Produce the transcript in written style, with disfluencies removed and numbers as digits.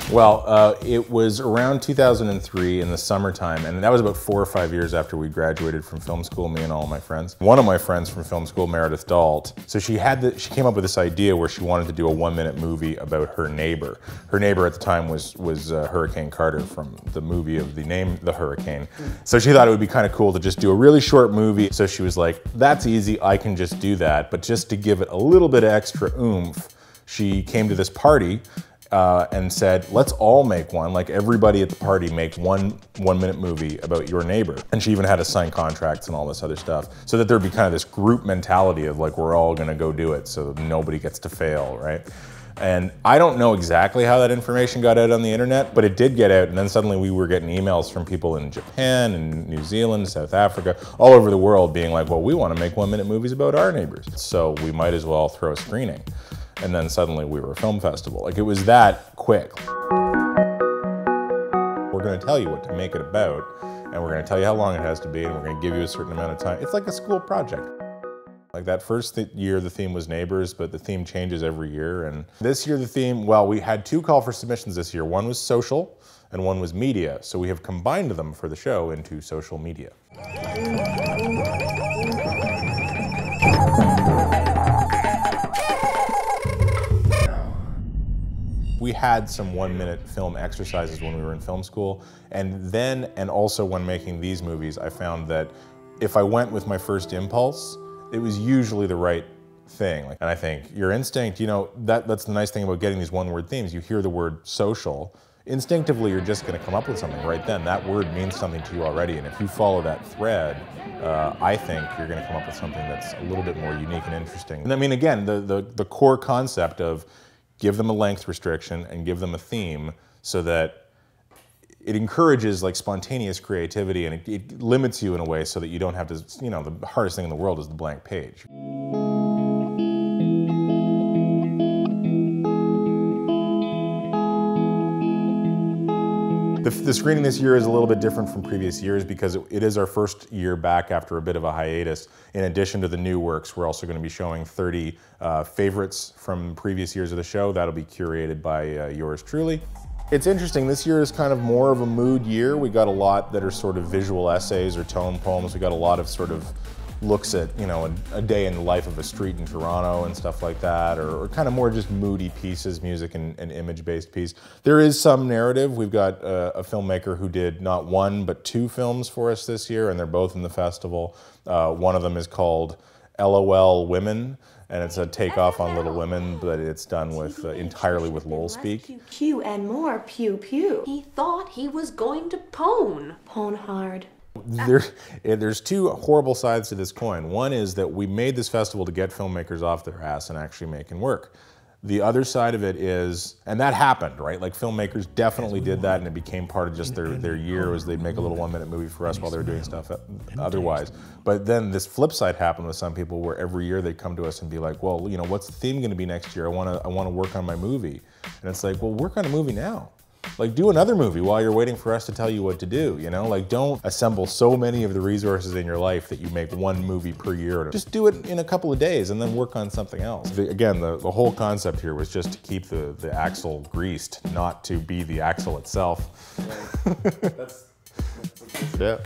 Well, it was around 2003 in the summertime, and that was about 4 or 5 years after we graduated from film school, me and all my friends. One of my friends from film school, Meredith Dalt, so she came up with this idea where she wanted to do a 1-minute movie about her neighbor. Her neighbor at the time was Hurricane Carter from the movie of the name The Hurricane. So she thought it would be kind of cool to just do a really short movie. So she was like, that's easy, I can just do that. But just to give it a little bit of extra oomph, she came to this party and said, let's all make one, like everybody at the party make one-minute movie about your neighbor. And she even had us sign contracts and all this other stuff, so that there'd be kind of this group mentality of like, we're all gonna go do it, so nobody gets to fail, right? And I don't know exactly how that information got out on the internet, but it did get out, and then suddenly we were getting emails from people in Japan and New Zealand, South Africa, all over the world being like, well, we wanna make 1-minute movies about our neighbors, so we might as well throw a screening. And then suddenly we were a film festival. Like, it was that quick. We're gonna tell you what to make it about, and we're gonna tell you how long it has to be, and we're gonna give you a certain amount of time. It's like a school project. Like that first year, the theme was neighbors, but the theme changes every year. And this year the theme, well, we had 2 call for submissions this year. One was social, and one was media. So we have combined them for the show into social media. We had some 1-minute film exercises when we were in film school, and then, and also when making these movies, I found that if I went with my first impulse, it was usually the right thing. And I think your instinct, you know, that's the nice thing about getting these one-word themes. You hear the word social, instinctively you're just gonna come up with something right then. That word means something to you already, and if you follow that thread, I think you're gonna come up with something that's a little bit more unique and interesting. And I mean, again, the core concept of give them a length restriction and give them a theme so that it encourages like spontaneous creativity, and it limits you in a way so that you don't have to, you know, the hardest thing in the world is the blank page. The screening this year is a little bit different from previous years because it is our first year back after a bit of a hiatus. In addition to the new works, we're also going to be showing 30 favorites from previous years of the show. That'll be curated by yours truly. It's interesting, this year is kind of more of a mood year. We got a lot that are sort of visual essays or tone poems. We got a lot of sort of looks at, you know, a day in the life of a street in Toronto and stuff like that, or kind of more just moody pieces, music and image-based piece. There is some narrative. We've got a filmmaker who did not 1 but 2 films for us this year, and they're both in the festival. One of them is called LOL Women, and it's a takeoff on Little Women, but it's done with entirely with lol speak. Pew and more pew pew. He thought he was going to pone. Pone hard. There's 2 horrible sides to this coin. One is that we made this festival to get filmmakers off their ass and actually making work. The other side of it is, and that happened, right? Like filmmakers definitely did that, and it became part of just their year, was they'd make a little 1-minute movie for us while they were doing stuff otherwise. But then this flip side happened with some people where every year they'd come to us and be like, well, you know, what's the theme gonna be next year? I wanna work on my movie. And it's like, well, work on a movie now. Like, do another movie while you're waiting for us to tell you what to do, you know? Like, don't assemble so many of the resources in your life that you make 1 movie per year. Just do it in a couple of days and then work on something else. Again, the whole concept here was just to keep the axle greased, not to be the axle itself. Right. That's yeah.